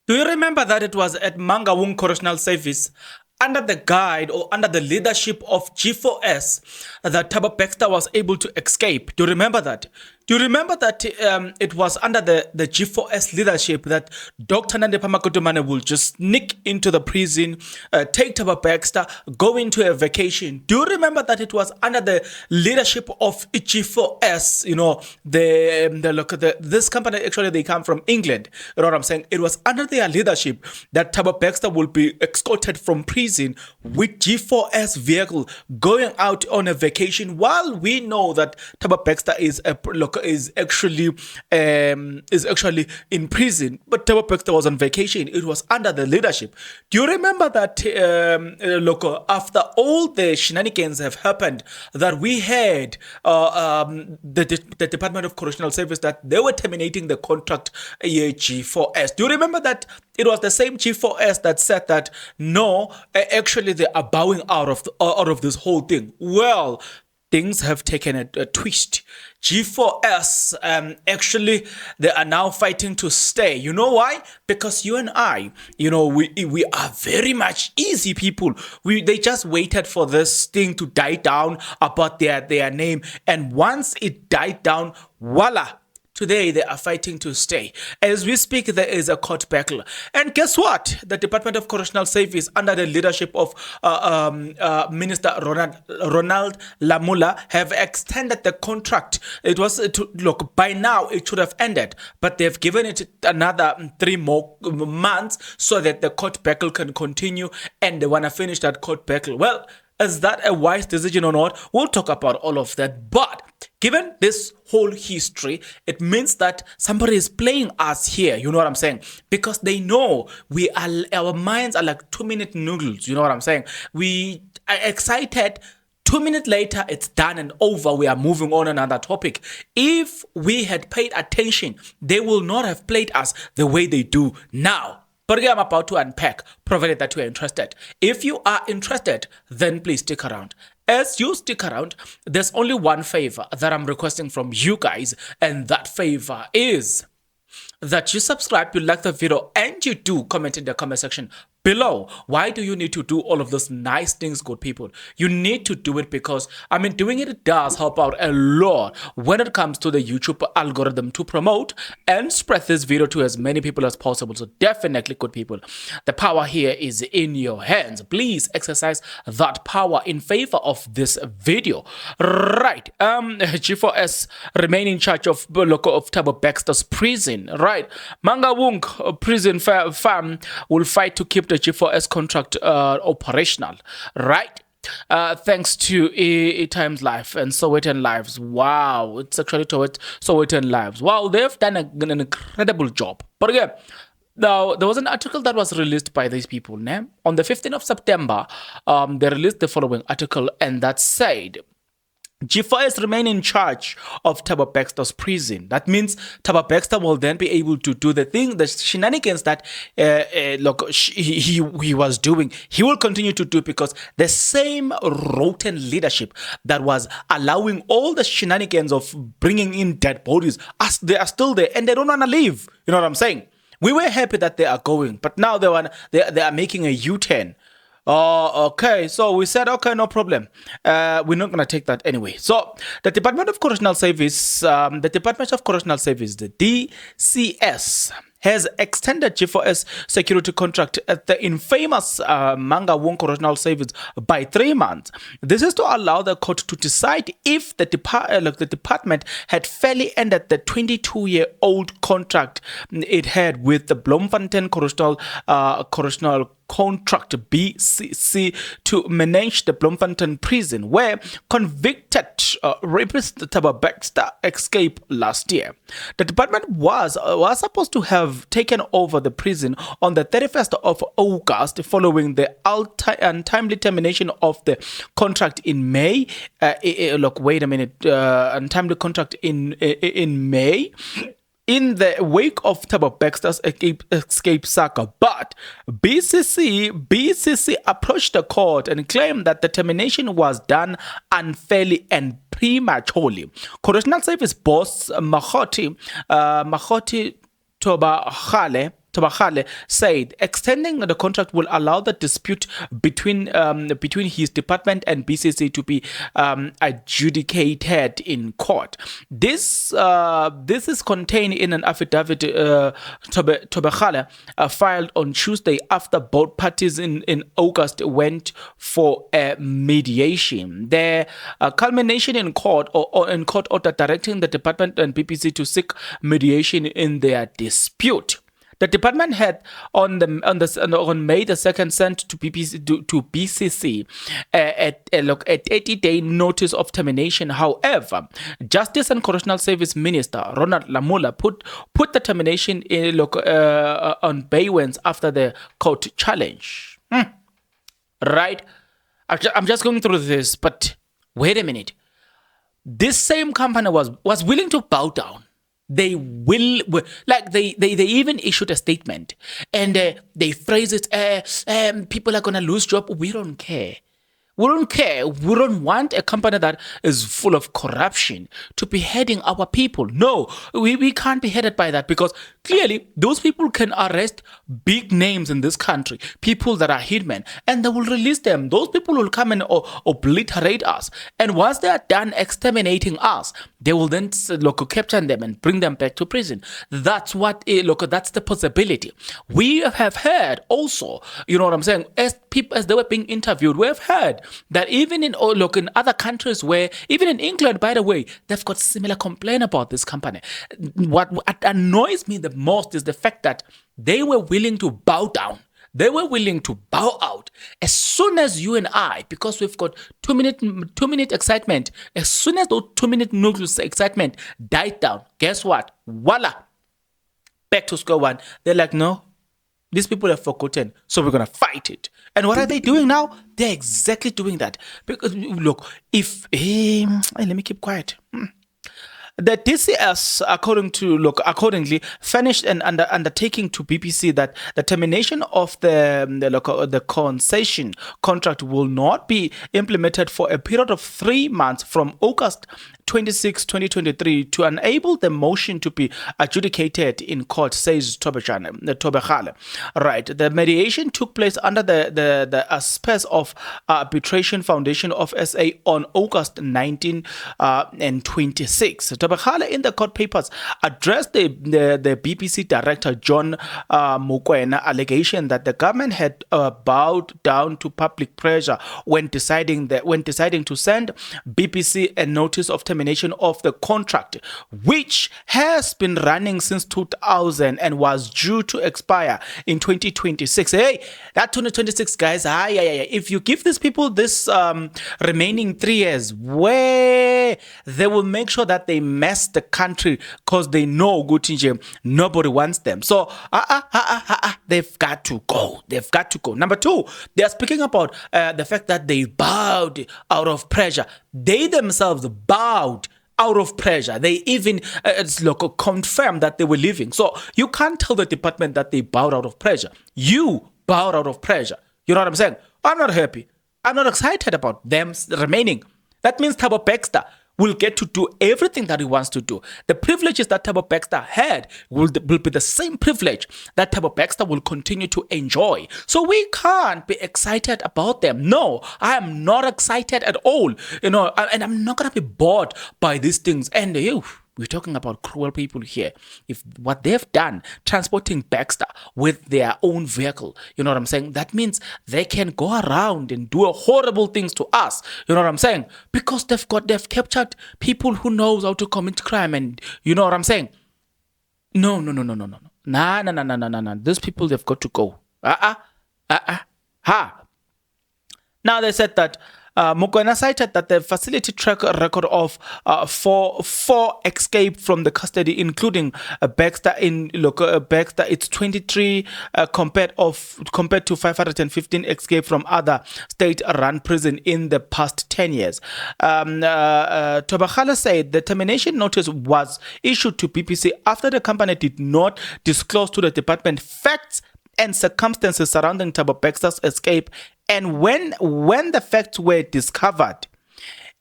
Do you remember that it was at Mangaung Correctional Service under the guide or under the leadership of G4S that Thabo Baxter was able to escape? Do you remember that? Do you remember that it was under the G4S leadership that Dr. Nande Pamakutumane will just sneak into the prison, take Thabo Baxter, go into a vacation? Do you remember that it was under the leadership of G4S? You know, this company, actually they come from England. You know what I'm saying? It was under their leadership that Thabo Baxter will be escorted from prison with G4S vehicle going out on a vacation, while we know that Thabo Baxter is actually in prison, but Thabo Baxter was on vacation. It was under the leadership. Do you remember that after all the shenanigans have happened, that we had the Department of Correctional Service that they were terminating the contract G4S? Do you remember that it was the same G4S that said that no, actually they are bowing out of this whole thing? Well, things have taken a twist. G4S, actually, they are now fighting to stay. You know why? Because you and I, we are very much easy people. They just waited for this thing to die down about their name. And once it died down, voila. Today, they are fighting to stay. As we speak, there is a court battle. And guess what? The Department of Correctional Service, under the leadership of Minister Ronald Lamula, have extended the contract. It was, by now, it should have ended. But they've given it another 3 more months so that the court battle can continue. And they want to finish that court battle. Well, is that a wise decision or not? We'll talk about all of that. But given this whole history, it means that somebody is playing us here. You know what I'm saying? Because they know our minds are like 2-minute noodles. You know what I'm saying? We are excited. 2 minutes later, it's done and over. We are moving on another topic. If we had paid attention, they will not have played us the way they do now. But I'm about to unpack, provided that you are interested. If you are interested, then please stick around. As you stick around, there's only one favor that I'm requesting from you guys, and that favor is that you subscribe, you like the video, and you do comment in the comment section below. Why do you need to do all of those nice things, good people? You need to do it because, doing it does help out a lot when it comes to the YouTube algorithm to promote and spread this video to as many people as possible. So definitely, good people, the power here is in your hands. Please exercise that power in favor of this video. Right. G4S remain in charge of Thabo Baxter's prison. Right. Mangaung prison farm will fight to keep the G4S contract operational, right? Thanks to Times Life and Sowetan Lives. Wow, it's actually Sowetan Lives. Wow, they've done an incredible job. But again, now, there was an article that was released by these people. On the 15th of September, they released the following article, and that said, G4S remain in charge of Thabo Baxter's prison. That means Thabo Baxter will then be able to do the shenanigans that he was doing. He will continue to do, because the same rotten leadership that was allowing all the shenanigans of bringing in dead bodies, they are still there and they don't want to leave. You know what I'm saying? We were happy that they are going, but now they are making a U-turn. Oh, okay. So we said, okay, no problem. We're not going to take that anyway. So the Department of Correctional Service, the DCS, has extended G4S security contract at the infamous Mangaung Correctional Service by 3 months. This is to allow the court to decide if the department had fairly ended the 22-year-old contract it had with the Bloemfontein Correctional Contract BCC to manage the Bloemfontein prison, where convicted rapist Thabo Baxter escaped last year. The department was supposed to have taken over the prison on the 31st of August following the untimely termination of the contract in May. Untimely contract in May, in the wake of Thabo Baxter's escape saga. But BCC approached the court and claimed that the termination was done unfairly and prematurely. Correctional Service boss Mahoti Tobagale Tobagale said extending the contract will allow the dispute between his department and BCC to be adjudicated in court. This is contained in an affidavit Tobagale filed on Tuesday after both parties in August went for a mediation. The culmination in court or in court order directing the department and BPC to seek mediation in their dispute. The department had on May the 2nd sent to BCC a 80-day notice of termination. However, Justice and Correctional Service Minister Ronald Lamula put the termination on bailment after the court challenge. Right? I'm just going through this, but wait a minute. This same company was willing to bow down. They even issued a statement, and they phrase it, people are gonna lose job. We don't care. We don't care. We don't want a company that is full of corruption to be heading our people. No, we can't be headed by that, because clearly those people can arrest big names in this country, people that are hitmen, and they will release them. Those people will come and obliterate us. And once they are done exterminating us, they will then capture them and bring them back to prison. That's that's the possibility. We have heard also, you know what I'm saying, as they were being interviewed, we have heard that even in other countries, where even in England, by the way, they've got similar complaint about this company. What annoys me the most is the fact that they were willing to bow down. They were willing to bow out as soon as you and I, because we've got 2 minute excitement. As soon as those 2 minute nucleus excitement died down, guess what? Voila, back to square one. They're like, no, these people have forgotten, so we're gonna fight it. And what are they doing now? They're exactly doing that. Because look, if let me keep quiet. The DCS, accordingly, finished an undertaking to BBC that the termination of the concession contract will not be implemented for a period of 3 months from August 26, 2023, to enable the motion to be adjudicated in court, says Tobagale. Right. The mediation took place under the Space of Arbitration Foundation of SA on August 19 and 26. Tobagale in the court papers addressed the BBC director John Mokoena allegation that the government had bowed down to public pressure when deciding to send BBC a notice of termination of the contract, which has been running since 2000 and was due to expire in 2026. Hey, that 2026, guys, if you give these people this remaining 3 years, where they will make sure that they mess the country, because they know Gutinje, nobody wants them. So they've got to go. They've got to go. Number two, they are speaking about the fact that they bowed out of pressure. They themselves bowed out of pressure. They even confirmed that they were leaving. So you can't tell the department that they bowed out of pressure. You bowed out of pressure. You know what I'm saying? I'm not happy. I'm not excited about them remaining. That means Thabo Baxter will get to do everything that he wants to do. The privileges that Thabo Baxter had will be the same privilege that Thabo Baxter will continue to enjoy. So we can't be excited about them. No, I am not excited at all. And I'm not going to be bored by these things. And we're talking about cruel people here. If what they've done, transporting Baxter with their own vehicle, you know what I'm saying? That means they can go around and do horrible things to us. You know what I'm saying? Because they've captured people who knows how to commit crime, and you know what I'm saying? No. Nah. These people, they've got to go. Now they said that Mokoena cited that the facility track record of four escaped from the custody, including Baxter. Baxter, it's 23 compared to 515 escaped from other state-run prison in the past 10 years. Tobagale said the termination notice was issued to BBC after the company did not disclose to the department facts and circumstances surrounding Thabo Baxter's escape. And when the facts were discovered,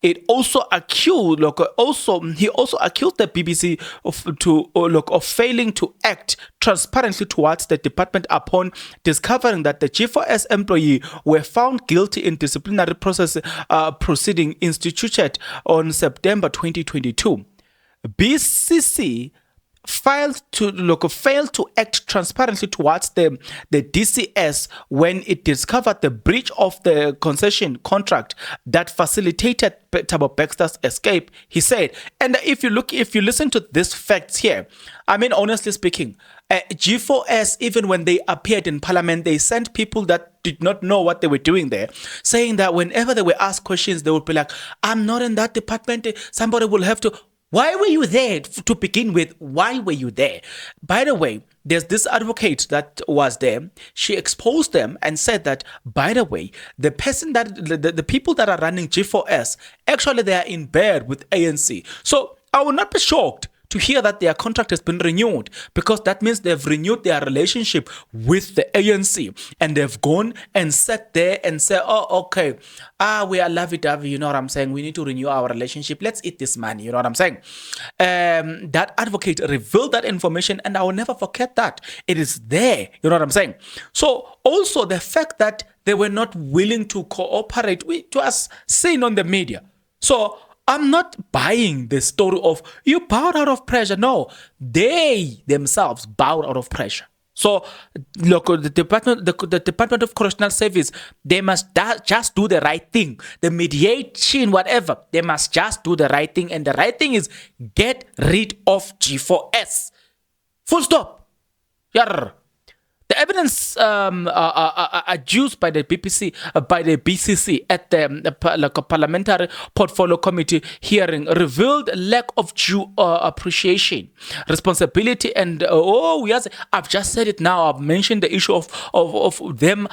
It also accused, he also accused the BBC of failing to act transparently towards the department upon discovering that the G4S employee were found guilty in disciplinary process proceeding instituted on September 2022. BCC failed to act transparently towards the DCS when it discovered the breach of the concession contract that facilitated Thabo Baxter's escape, he said. And if you listen to these facts here, I mean, honestly speaking, G4S, even when they appeared in Parliament, they sent people that did not know what they were doing there, saying that whenever they were asked questions, they would be like, I'm not in that department, somebody will have to. Why were you there to begin with? Why were you there? By the way, there's this advocate that was there. She exposed them and said that, by the way, the people that are running G4S, actually they are in bed with ANC. So I will not be shocked to hear that their contract has been renewed, because that means they've renewed their relationship with the ANC, and they've gone and sat there and said, oh, okay, we are lovey-dovey, you know what I'm saying? We need to renew our relationship. Let's eat this money, you know what I'm saying? That advocate revealed that information, and I will never forget that. It is there, you know what I'm saying? So also the fact that they were not willing to cooperate was seen on the media. So I'm not buying the story of you bowed out of pressure. No, they themselves bowed out of pressure. So, look, the Department of Correctional Service, they must just do the right thing. The mediation, whatever, they must just do the right thing. And the right thing is get rid of G4S. Full stop. Yarr. The evidence adduced by the BCC at the Parliamentary Portfolio Committee hearing revealed lack of due appreciation, responsibility, and yes, I've just said it now. I've mentioned the issue of them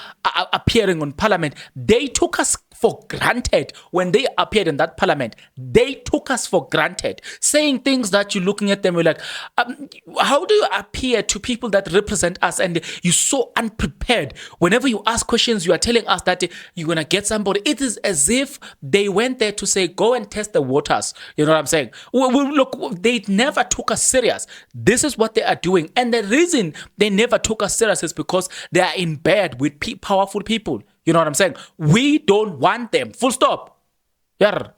appearing on Parliament. They took us for granted when they appeared in that Parliament. They took us for granted, saying things that you're looking at them, you're like, how do you appear to people that represent us? And you're so unprepared. Whenever you ask questions, you are telling us that you're going to get somebody. It is as if they went there to say, go and test the waters. You know what I'm saying? Look, they never took us serious. This is what they are doing. And the reason they never took us serious is because they are in bed with powerful people. You know what I'm saying? We don't want them. Full stop. Yeah.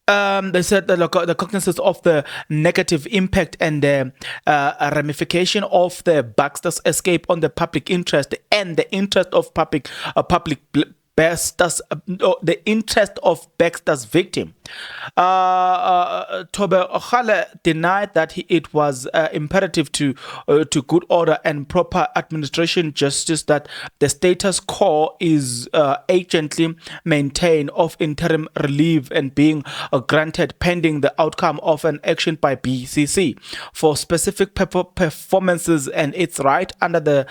They said that the cognizance of the negative impact and the ramification of the Baxter's escape on the public interest and the interest of the interest of Baxter's victim. Thabo denied that it was imperative to good order and proper administration justice that the status quo is agently maintained of interim relief and being granted pending the outcome of an action by BCC for specific performances and its right under the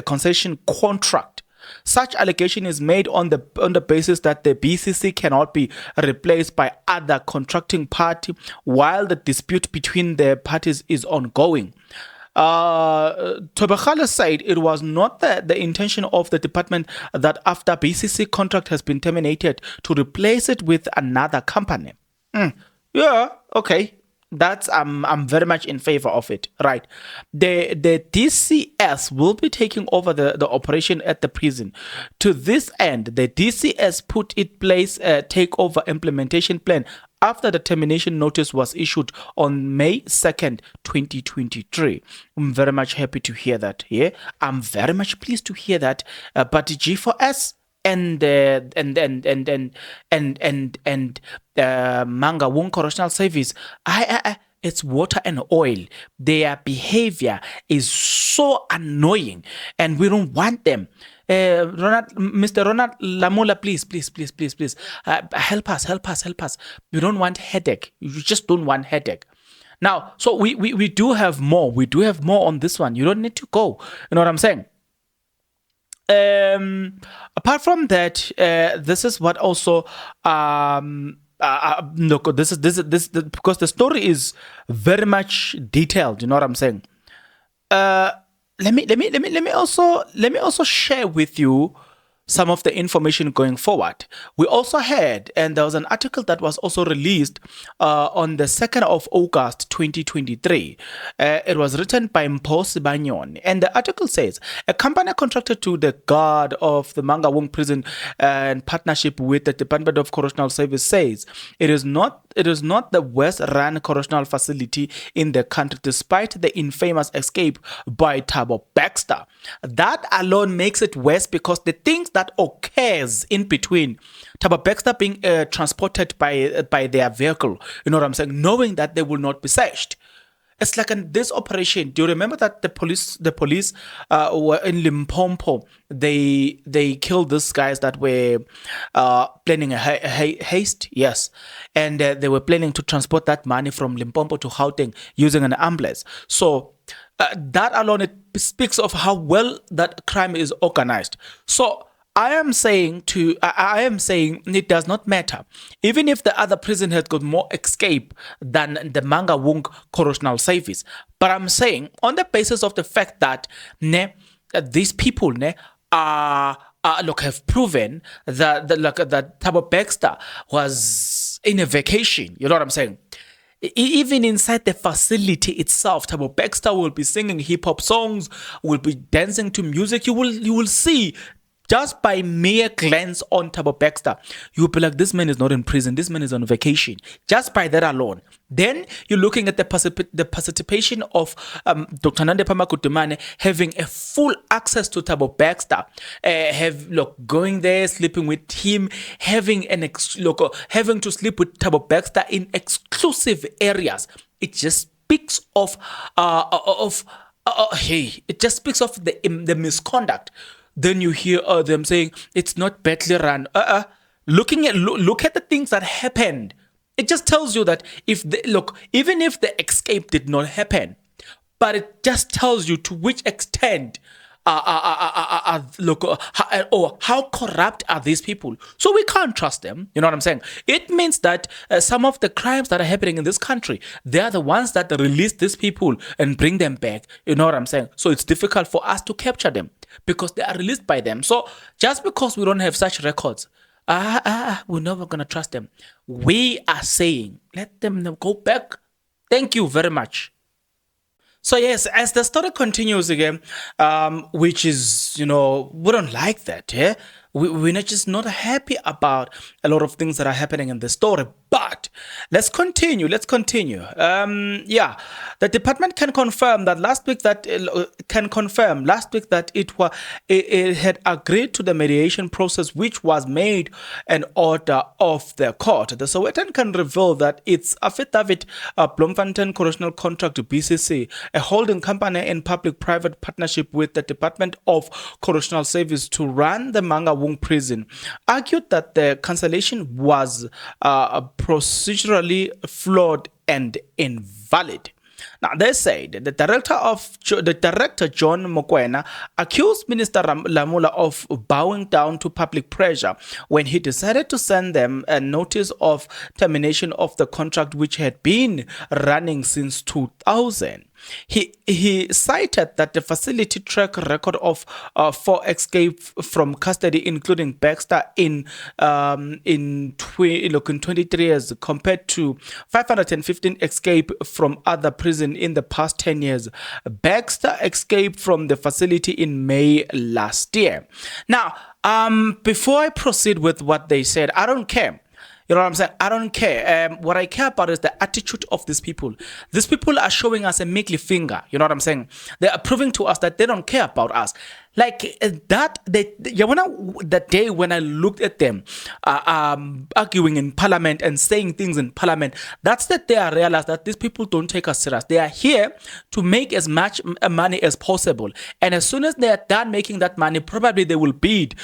concession contract. Such allegation is made on the basis that the BCC cannot be replaced by other contracting party while the dispute between the parties is ongoing. Thabo said it was not the intention of the department that after BCC contract has been terminated to replace it with another company. Yeah, okay. That's I'm very much in favor of it, right? The DCS will be taking over the operation at the prison. To this end, the DCS put in place a takeover implementation plan after the termination notice was issued on May 2nd, 2023. I'm very much happy to hear that. Yeah, I'm very much pleased to hear that. But G4S and Manga Wong Correctional Service, it's water and oil. Their behavior is so annoying, and we don't want them. Mr. Ronald Lamola, please, help us. We don't want headache. You just don't want headache. Now, so we do have more. We do have more on this one. You don't need to go. You know what I'm saying? Apart from that, this is what also look, this because the story is very much detailed. You know what I'm saying? Let me also share with you some of the information going forward. We also had, and there was an article that was also released on the 2nd of August 2023. It was written by Mpho Banyon, and the article says a company contracted to the guard of the Mangaung prison in partnership with the Department of Correctional Service says it is not the worst-run correctional facility in the country, despite the infamous escape by Thabo Baxter. That alone makes it worse because the things that occurs in between Thabo Baxter being transported by their vehicle, you know what I'm saying, knowing that they will not be searched. It's like in this operation. Do you remember that the police were in Limpopo? They killed these guys that were planning a haste, yes, and they were planning to transport that money from Limpopo to Gauteng using an ambulance. So that alone, it speaks of how well that crime is organized. So I am saying it does not matter. Even if the other prison has got more escape than the Mangaung Correctional Service. But I'm saying on the basis of the fact that these people have proven that Thabo Baxter was in a vacation. You know what I'm saying? Even inside the facility itself, Thabo Baxter will be singing hip-hop songs, will be dancing to music. You will see, just by mere glance on Thabo Baxter, you'll be like, this man is not in prison, this man is on vacation. Just by that alone. Then you're looking at the participation of Dr. Nande Pamakutumane having a full access to Thabo Baxter, going there, sleeping with him, having having to sleep with Thabo Baxter in exclusive areas. It just speaks of it just speaks of the misconduct. Then you hear them saying it's not badly run. Look at the things that happened. It just tells you that even if the escape did not happen, but it just tells you to which extent how corrupt are these people. So we can't trust them. You know what I'm saying? It means that some of the crimes that are happening in this country, they are the ones that release these people and bring them back. You know what I'm saying? So it's difficult for us to capture them because they are released by them. So just because we don't have such records, we're never going to trust them. We are saying, let them go back. Thank you very much. So yes, as the story continues again, which is, we don't like that, yeah? We're just not happy about a lot of things that are happening in the story. But let's continue. The department can confirm that last week that it had agreed to the mediation process, which was made an order of the court. The Sowetan can reveal that its affidavit, Bloemfontein Correctional Contract (BCC), a holding company in public-private partnership with the Department of Correctional Service to run the Mangaung prison, argued that the cancellation was procedurally flawed and invalid. Now, they said the director John Mokoena accused Minister Lamula of bowing down to public pressure when he decided to send them a notice of termination of the contract, which had been running since 2000. He cited that the facility track record of 4 escape from custody, including Baxter, in 23 years, compared to 515 escape from other prison in the past 10 years. Baxter escaped from the facility in May last year. Now, before I proceed with what they said, I don't care. You know what I'm saying? I don't care. What I care about is the attitude of these people. These people are showing us a meekly finger. You know what I'm saying? They are proving to us that they don't care about us. Like the day when I looked at them arguing in parliament and saying things in parliament, that's the day I realized that these people don't take us serious. They are here to make as much money as possible. And as soon as they are done making that money, probably they will bid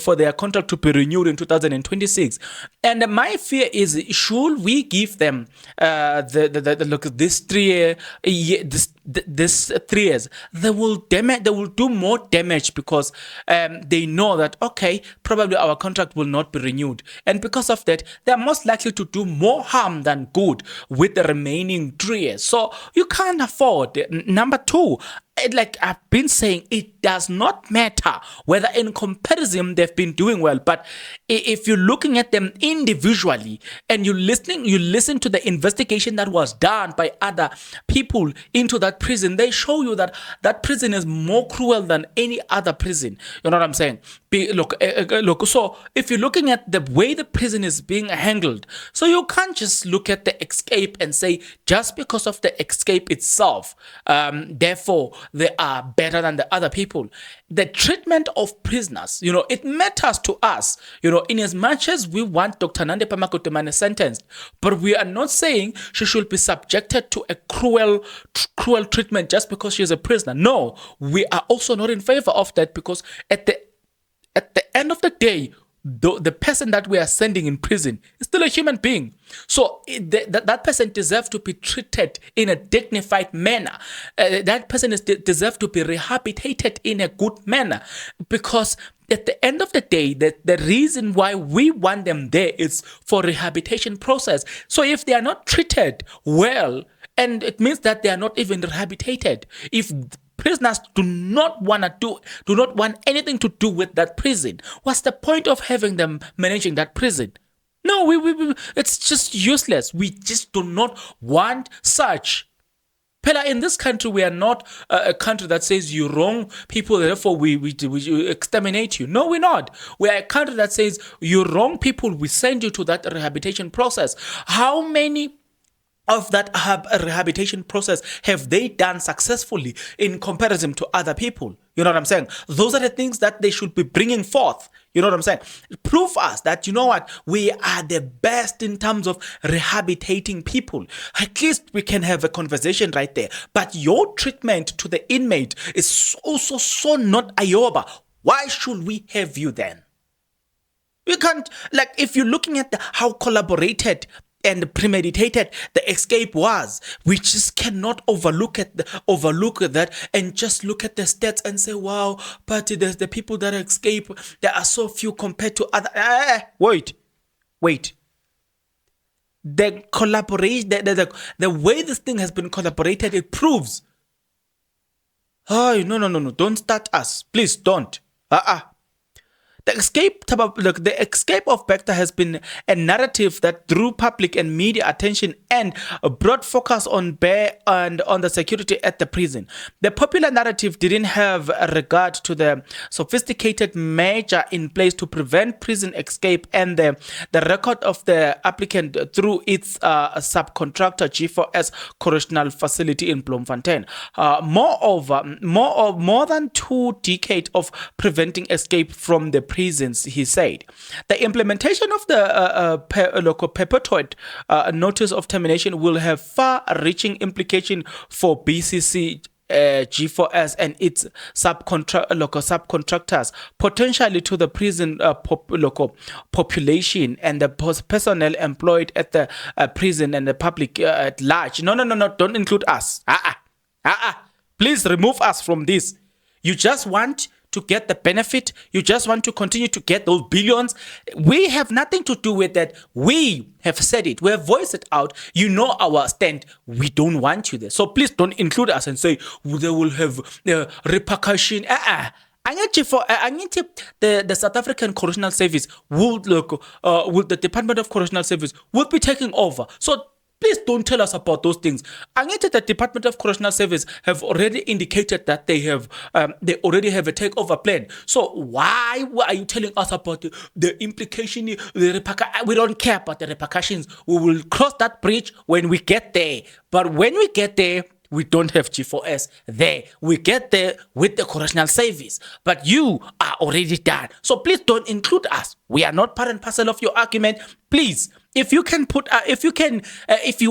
for their contract to be renewed in 2026. And my fear is, should we give them this 3 years? They will do more damage because they know that, okay, probably our contract will not be renewed, and because of that they are most likely to do more harm than good with the remaining 3 years. So you can't afford. Number 2, like I've been saying, it does not matter whether in comparison they've been doing well, but if you're looking at them individually and you listen to the investigation that was done by other people into that prison, they show you that that prison is more cruel than any other prison. You know what I'm saying? Look. So if you're looking at the way the prison is being handled, so you can't just look at the escape and say just because of the escape itself, therefore they are better than the other people. The treatment of prisoners, it matters to us, in as much as we want Dr. Nande Pamakotomane sentenced, but we are not saying she should be subjected to a cruel treatment just because she is a prisoner. No, we are also not in favor of that, because at the end of the day, the person that we are sending in prison is still a human being. So that person deserves to be treated in a dignified manner. That person deserves to be rehabilitated in a good manner, because at the end of the day, the reason why we want them there is for rehabilitation process. So if they are not treated well, and it means that they are not even rehabilitated. If prisoners do not want anything to do with that prison, what's the point of having them managing that prison? No, it's just useless. We just do not want such. Pela, in this country, we are not a country that says you wrong people, therefore we exterminate you. No, we're not. We are a country that says you wrong people, we send you to that rehabilitation process. How many of that rehabilitation process have they done successfully in comparison to other people? You know what I'm saying? Those are the things that they should be bringing forth. You know what I'm saying? Prove us that, you know what, we are the best in terms of rehabilitating people. At least we can have a conversation right there. But your treatment to the inmate is also so not Ioba. Why should we have you then? We can't, like, if you're looking at how collaborated and premeditated the escape was, we just cannot overlook that and just look at the stats and say, wow, but there's the people that escape, there are so few compared to other. Wait. The collaboration, the way this thing has been collaborated, it proves. Oh, no, don't start us, please don't. The escape of Bector has been a narrative that drew public and media attention and brought focus on Bear and on the security at the prison. The popular narrative didn't have a regard to the sophisticated measure in place to prevent prison escape and the record of the applicant through its subcontractor G4S correctional facility in Bloemfontein. Moreover, more than 2 decades of preventing escape from the prisons, he said. The implementation of the perpetuate notice of termination will have far-reaching implications for BCC, G4S and its subcontractors, potentially to the prison population and the personnel employed at the prison and the public at large. No, don't include us. Please remove us from this. You just want to get the benefit. You just want to continue to get those billions. We have nothing to do with that. We have said it. We have voiced it out. You know our stand. We don't want you there. So please don't include us and say they will have repercussion. The South African Correctional Service would the Department of Correctional Service would be taking over. So please don't tell us about those things. The Department of Correctional Service have already indicated that they already have a takeover plan. So why are you telling us about the implication, the repercussions? We don't care about the repercussions. We will cross that bridge when we get there. But when we get there, we don't have G4S there. We get there with the correctional service. But you are already done. So please don't include us. We are not part and parcel of your argument. Please, if you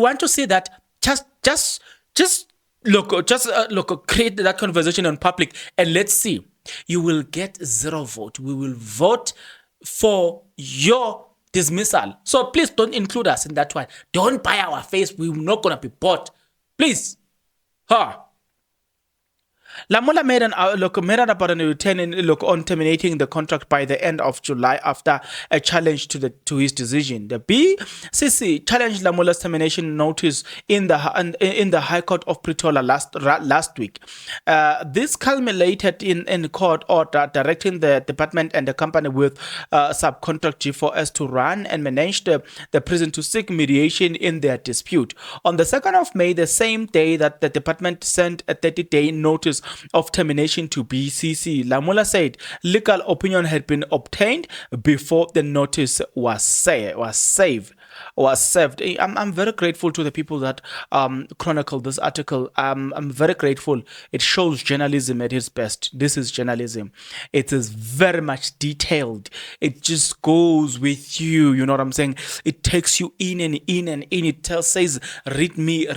want to say that, just create that conversation in public and let's see. You will get 0 vote. We will vote for your dismissal. So please don't include us in that one. Don't buy our face. We're not going to be bought. Please. Lamola made an apparent on terminating the contract by the end of July after a challenge to his decision. The BCC challenged Lamola's termination notice in the High Court of Pretoria last week. This culminated in court order directing the department and the company with subcontract G4S to run and manage the prison to seek mediation in their dispute. On the 2nd of May, the same day that the department sent a 30-day notice of termination to BCC, Lamola said legal opinion had been obtained before the notice was served. I'm very grateful to the people that chronicled this article. I'm very grateful. It shows journalism at its best. This is journalism. It is very much detailed. It just goes with you. You know what I'm saying? It takes you in and in and in. It says, read me.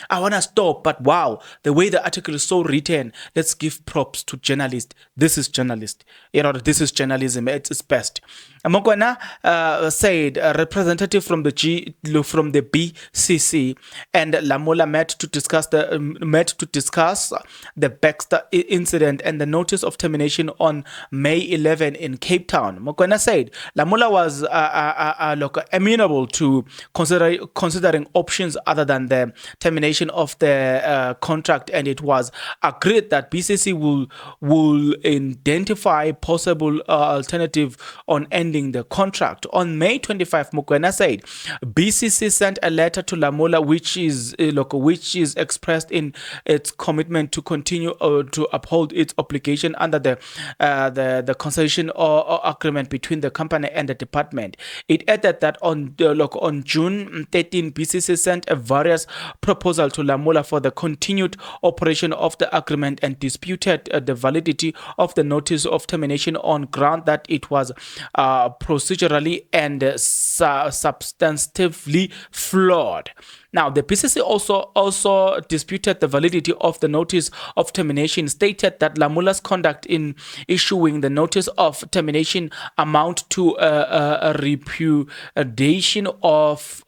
I want to stop, but wow, the way the article is so written, let's give props to journalists. This is journalist. You know, this is journalism at its best. Mokwana said a representative from the BCC and Lamola met to discuss the Baxter incident and the notice of termination on May 11 in Cape Town. Mokwana said Lamola was amenable to considering options other than the termination of the contract, and it was agreed that BCC will identify possible alternative on ending the contract. On May 25, Mokoena said BCC sent a letter to Lamola which is expressed in its commitment to continue to uphold its obligation under the concession or agreement between the company and the department. It added that on June 13, BCC sent a various proposal to Lamola for the continued operation of the agreement and disputed the validity of the notice of termination on ground that it was procedurally and substantively flawed. Now, the BCC also disputed the validity of the notice of termination, stated that Lamola's conduct in issuing the notice of termination amount to a repudiation of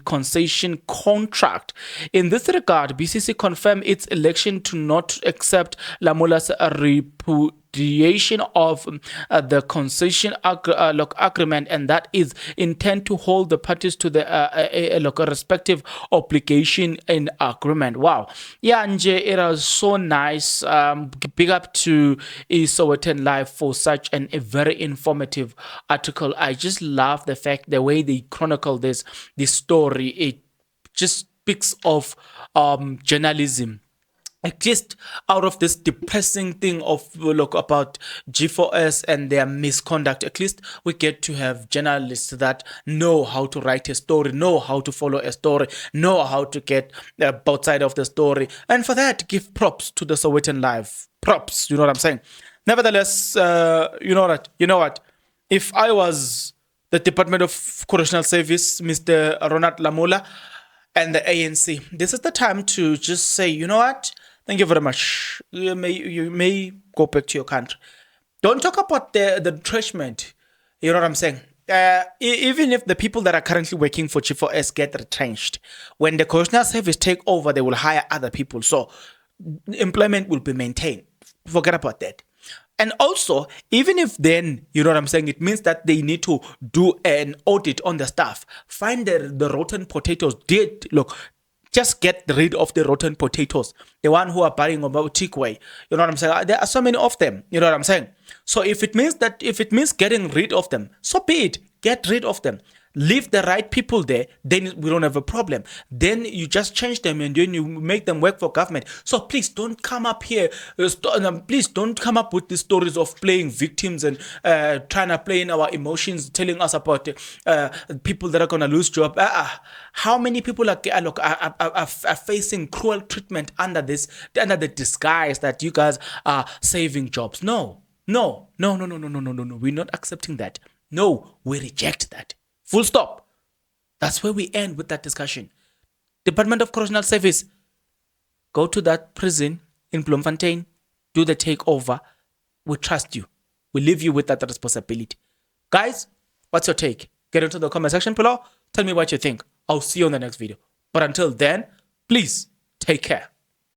concession contract. In this regard, BCC confirmed its election to not accept Lamola's repudiation of the concession agreement, and that is intent to hold the parties to the respective obligation in agreement. Wow. Yeah, Nje, it was so nice. Big up to Sowetan Live for such a very informative article. I just love the way they chronicle this story. It just speaks of journalism. Just out of this depressing thing of about G4S and their misconduct, at least we get to have journalists that know how to write a story, know how to follow a story, know how to get both sides of the story. And for that, give props to the Sowetan Live. Props, you know what I'm saying? Nevertheless, you know what? If I was the Department of Correctional Service, Mr. Ronald Lamola, and the ANC, this is the time to just say, you know what? Thank you very much. You may go back to your country. Don't talk about the retrenchment. You know what I'm saying? Even if the people that are currently working for G4S get retrenched, when the correctional service take over, they will hire other people. So employment will be maintained. Forget about that. And also, even if then, you know what I'm saying, it means that they need to do an audit on the staff. Find the rotten potatoes. Just get rid of the rotten potatoes. The one who are buying about takeaway. You know what I'm saying? There are so many of them. You know what I'm saying? So if it means getting rid of them, so be it. Get rid of them. Leave the right people there, then we don't have a problem. Then you just change them and then you make them work for government. So please don't come up here. Please don't come up with the stories of playing victims and trying to play in our emotions, telling us about people that are going to lose jobs. How many people are facing cruel treatment under the disguise that you guys are saving jobs? No. We're not accepting that. No, we reject that. Full stop. That's where we end with that discussion. Department of Correctional Service, go to that prison in Bloemfontein, do the takeover. We trust you. We leave you with that responsibility. Guys, what's your take? Get into the comment section below. Tell me what you think. I'll see you on the next video. But until then, please take care.